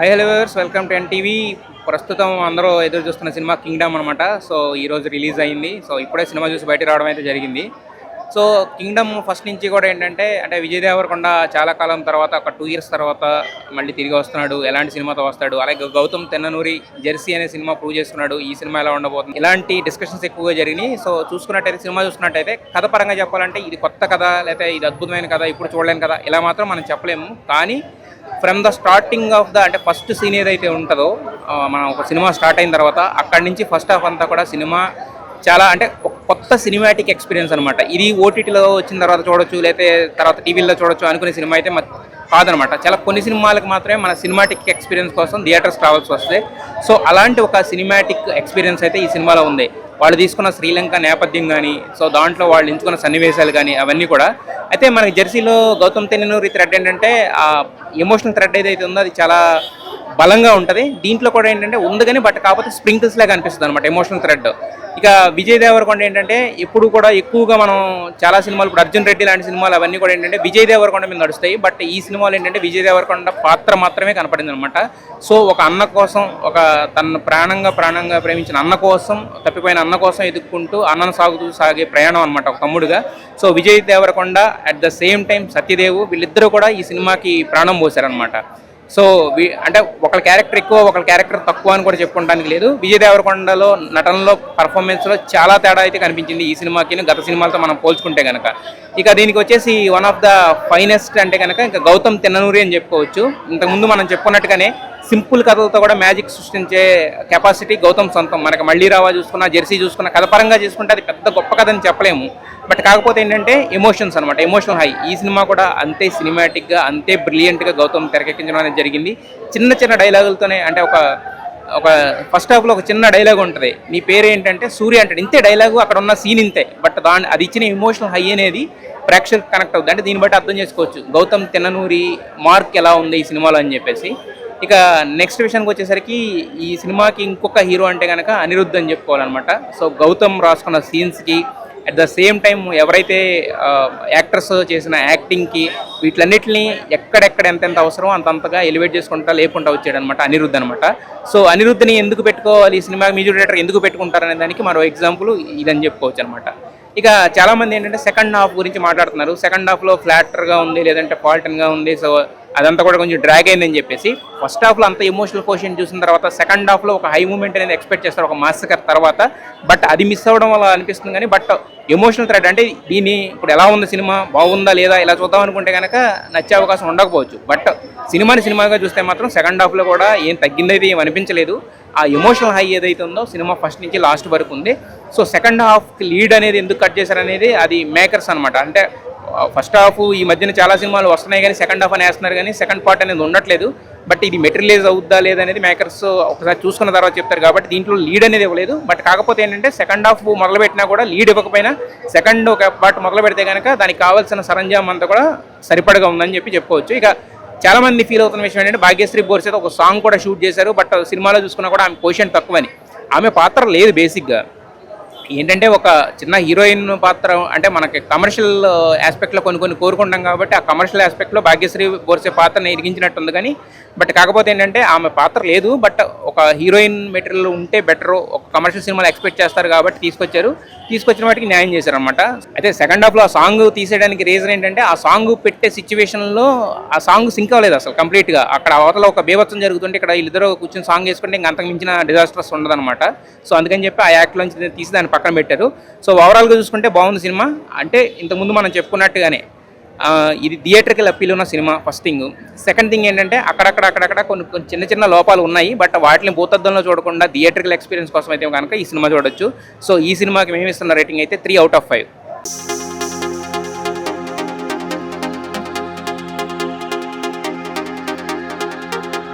High hello viewers, welcome to NTV. ప్రస్తుతం అందరూ ఎదురు చూస్తున్న సినిమా కింగ్డమ్ అనమాట. సో ఈరోజు రిలీజ్ అయింది. సో ఇప్పుడే సినిమా చూసి బయట రావడం అయితే జరిగింది. సో కింగ్డమ్ ఫస్ట్ నుంచి కూడా ఏంటంటే విజయ్ దేవరకొండ చాలా కాలం తర్వాత ఒక 2 years తర్వాత మళ్ళీ తిరిగి వస్తున్నాడు. ఎలాంటి సినిమాతో వస్తాడు, అలాగే గౌతమ్ తెన్ననూరి జెర్సీ అనే సినిమా ప్రూవ్ చేస్తున్నాడు. ఈ సినిమా ఎలా ఉండబోతుంది, ఇలాంటి డిస్కషన్స్ ఎక్కువగా జరిగినాయి. సో సినిమా చూసుకున్నట్టయితే కథ పరంగా చెప్పాలంటే ఇది కొత్త కథ, లేకపోతే ఇది అద్భుతమైన కథ, ఇప్పుడు చూడలేని కథ, ఇలా మాత్రం మనం చెప్పలేము. కానీ from the starting of the first scene ఏదైతే ఉంటుందో, మనం ఒక సినిమా స్టార్ట్ అయిన తర్వాత అక్కడి నుంచి ఫస్ట్ హాఫ్ అంతా కూడా సినిమా చాలా ఒక కొత్త సినిమాటిక్ ఎక్స్పీరియన్స్ అనమాట. ఇది ఓటీటీలో వచ్చిన తర్వాత చూడొచ్చు, లేకపోతే తర్వాత టీవీలో చూడొచ్చు అనుకునే సినిమా అయితే కాదనమాట. చాలా కొన్ని సినిమాలకు మాత్రమే మన సినిమాటిక్ ఎక్స్పీరియన్స్ కోసం థియేటర్స్ రావాల్సి వస్తుంది. సో అలాంటి ఒక సినిమాటిక్ ఎక్స్పీరియన్స్ అయితే ఈ సినిమాలో ఉంది. వాళ్ళు తీసుకున్న శ్రీలంక నేపథ్యం కానీ, సో దాంట్లో వాళ్ళు ఎంచుకున్న సన్నివేశాలు కానీ అవన్నీ కూడా అయితే మనకి జెర్సీలో గౌతమ్ తెన్ననూరి థ్రెడ్ ఏంటంటే ఆ ఎమోషనల్ థ్రెడ్ ఏదైతే ఉందో అది చాలా బలంగా ఉంటుంది. దీంట్లో కూడా ఏంటంటే ఉంది కానీ కాకపోతే స్ప్రింకిల్స్ లాగా అనిపిస్తుంది అనమాట ఎమోషనల్ థ్రెడ్. ఇక విజయ్ దేవరకొండ ఏంటంటే ఎప్పుడు కూడా ఎక్కువగా మనం చాలా సినిమాలు, ఇప్పుడు అర్జున్ రెడ్డి లాంటి సినిమాలు అవన్నీ కూడా ఏంటంటే విజయ్ దేవరకొండ మీద నడుస్తాయి. బట్ ఈ సినిమాలు ఏంటంటే విజయ్ దేవరకొండ పాత్ర మాత్రమే కనపడింది అనమాట. సో ఒక అన్న కోసం, ఒక తన ప్రాణంగా ప్రేమించిన అన్న కోసం, తప్పిపోయిన అన్న కోసం ఎదుక్కుంటూ అన్నను సాగే ప్రయాణం అనమాట ఒక తమ్ముడుగా. So Vijay Deverakonda at the same time Satyadev, వీళ్ళిద్దరూ కూడా ఈ సినిమాకి ప్రాణం పోశారనమాట. సో ఒకళ్ళ క్యారెక్టర్ ఎక్కువ, ఒకళ్ళ క్యారెక్టర్ తక్కువ అని కూడా చెప్పుకోవడానికి లేదు. విజయ్ దేవరకొండలో నటనలో, పర్ఫార్మెన్స్లో చాలా తేడా అయితే కనిపించింది ఈ సినిమాకి గత సినిమాలతో మనం పోల్చుకుంటే కనుక. ఇక దీనికి వచ్చేసి వన్ ఆఫ్ ద ఫైనెస్ట్ అంటే కనుక ఇంకా గౌతమ్ తెన్ననూరి అని చెప్పుకోవచ్చు. ఇంతకుముందు మనం చెప్పుకున్నట్టుగానే సింపుల్ కథలతో కూడా మ్యాజిక్ సృష్టించే కెపాసిటీ గౌతమ్ సొంతం. మనకి మళ్ళీ రావా చూసుకున్నా, జెర్సీ చూసుకున్నా, కథ పరంగా చూసుకుంటే అది పెద్ద గొప్ప కథ అని చెప్పలేము. బట్ కాకపోతే ఏంటంటే ఎమోషన్స్ అనమాట, ఎమోషనల్ హై. ఈ సినిమా కూడా అంతే సినిమాటిక్గా, అంతే బ్రిలియంట్గా గౌతమ్ తెరకెక్కించడం అనేది జరిగింది. చిన్న డైలాగులతోనే ఒక ఫస్ట్ హాఫ్లో ఒక చిన్న డైలాగ్ ఉంటుంది, నీ పేరు ఏంటంటే సూర్య అంటాడు. ఇంతే డైలాగు, అక్కడ ఉన్న సీన్ ఇంతే. బట్ అది ఇచ్చిన ఎమోషనల్ హై అనేది ప్రేక్షకులకు కనెక్ట్ అవుతుంది. అంటే దీన్ని బట్టి అర్థం చేసుకోవచ్చు గౌతమ్ తెన్ననూరి మార్క్ ఎలా ఉంది ఈ సినిమాలో అని చెప్పేసి. ఇక నెక్స్ట్ విషయానికి వచ్చేసరికి ఈ సినిమాకి ఇంకొక హీరో అంటే కనుక అనిరుద్ధ్ అని చెప్పుకోవాలన్నమాట. సో గౌతమ్ రాసుకున్న సీన్స్కి, అట్ ద సేమ్ టైం ఎవరైతే యాక్టర్స్ చేసిన యాక్టింగ్కి, వీటిలన్నిటిని ఎక్కడెక్కడ ఎంతెంత అవసరమో అంతంతగా ఎలివేట్ చేసుకుంటా లేకుండా వచ్చాడనమాట అనిరుద్ధ్ అనమాట. సో అనిరుద్ధ్ని ఎందుకు పెట్టుకోవాలి ఈ సినిమా, మ్యూజిక్ డైరెక్టర్ ఎందుకు పెట్టుకుంటారనే దానికి మరో ఎగ్జాంపుల్ ఇదని చెప్పుకోవచ్చు అనమాట. ఇక చాలామంది ఏంటంటే సెకండ్ హాఫ్ గురించి మాట్లాడుతున్నారు. సెకండ్ హాఫ్లో ఫ్లాటర్గా ఉంది, లేదంటే ఫాల్టన్గా ఉంది, సో అదంతా కూడా కొంచెం డ్రాగ్ అయిందని చెప్పేసి. ఫస్ట్ హాఫ్లో అంత ఎమోషనల్ క్వశ్చన్ చూసిన తర్వాత సెకండ్ హాఫ్లో ఒక హై మూమెంట్ అనేది ఎక్స్పెక్ట్ చేస్తారు ఒక మాస్కర్ తర్వాత. బట్ అది మిస్ అవ్వడం వల్ల అనిపిస్తుంది. కానీ బట్ ఎమోషనల్ థ్రెడ్ అంటే దీన్ని ఇప్పుడు ఎలా ఉంది సినిమా, బాగుందా లేదా ఇలా చూద్దాం అనుకుంటే కనుక నచ్చే అవకాశం ఉండకపోవచ్చు. బట్ సినిమాగా చూస్తే మాత్రం సెకండ్ హాఫ్లో కూడా ఏం తగ్గిందైతే ఏం అనిపించలేదు. ఆ ఎమోషనల్ హై ఏదైతే ఉందో సినిమా ఫస్ట్ నుంచి లాస్ట్ వరకు ఉంది. సో సెకండ్ హాఫ్కి లీడ్ అనేది ఎందుకు కట్ చేశారనేది అది మేకర్స్ అనమాట. అంటే ఫస్ట్ హాఫ్ ఈ మధ్యన చాలా సినిమాలు వస్తున్నాయి కానీ సెకండ్ హాఫ్ అని వేస్తున్నారు కానీ సెకండ్ పార్ట్ అనేది ఉండట్లేదు. బట్ ఇది మెటీరియలైజ్ అవుద్దా లేదనేది మేకర్స్ ఒకసారి చూసుకున్న తర్వాత చెప్తారు. కాబట్టి దీంట్లో లీడ్ అనేది ఇవ్వలేదు. బట్ కాకపోతే ఏంటంటే సెకండ్ హాఫ్ మొదలుపెట్టినా కూడా లీడ్ ఇవ్వకపోయినా సెకండ్ ఒక పార్ట్ మొదలు పెడితే కనుక దానికి కావాల్సిన సరంజామం అంతా కూడా సరిపడగా ఉందని చెప్పుకోవచ్చు. ఇక చాలామంది ఫీల్ అవుతున్న విషయం ఏంటంటే భాగ్యశ్రీ బోర్సేతో ఒక సాంగ్ కూడా షూట్ చేశారు. బట్ సినిమాలో చూసుకున్నా కూడా ఆమె పొజిషన్ తక్కువని, ఆమె పాత్ర లేదు బేసిక్గా. ఏంటంటే ఒక చిన్న హీరోయిన్ పాత్ర అంటే మనకి కమర్షియల్ ఆస్పెక్ట్లో కొన్ని కోరుకుంటాం కాబట్టి ఆ కమర్షియల్ ఆస్పెక్ట్లో భాగ్యశ్రీ బోర్సే పాత్రను ఎదిగించినట్టుంది. కానీ బట్ కాకపోతే ఏంటంటే ఆమె పాత్ర లేదు. బట్ ఒక హీరోయిన్ మెటీరియల్ ఉంటే బెటర్, ఒక కమర్షియల్ సినిమాలు ఎక్స్పెక్ట్ చేస్తారు కాబట్టి తీసుకొచ్చిన వాటికి న్యాయం చేశారనమాట. అయితే సెకండ్ హాఫ్లో ఆ సాంగ్ తీసేయడానికి రీజన్ ఏంటంటే ఆ సాంగ్ పెట్టే సిచ్యువేషన్లో ఆ సాంగ్ సింక్ అవ్వలేదు అసలు కంప్లీట్గా. అక్కడ అవతల ఒక బీభత్సం జరుగుతుంటే ఇక్కడ వీళ్ళిద్దరూ కూర్చొని సాంగ్ వేసుకుంటే ఇంకా అంతకు మించిన డిజాస్టర్స్ ఉండదన్నమాట. సో అందుకని చెప్పి ఆ యాక్ట్లోంచి తీసి దాన్ని పక్కన పెట్టారు. సో ఓవరాల్గా చూసుకుంటే బాగుంది సినిమా. అంటే ఇంతకుముందు మనం చెప్పుకున్నట్టుగానే ఇది థియేటర్కి అప్పీల్ ఉన్న cinema first thing. Second thing ఏంటంటే అక్కడక్కడ కొన్ని చిన్న లోపాలు ఉన్నాయి. బట్ వాటిని భూతద్దంలో చూడకుండా థియేటర్కల్ ఎక్స్పీరియన్స్ కోసం అయితే కనుక ఈ సినిమా చూడొచ్చు. సో ఈ సినిమాకి మేము ఇస్తున్న రేటింగ్ అయితే 3 out of 5.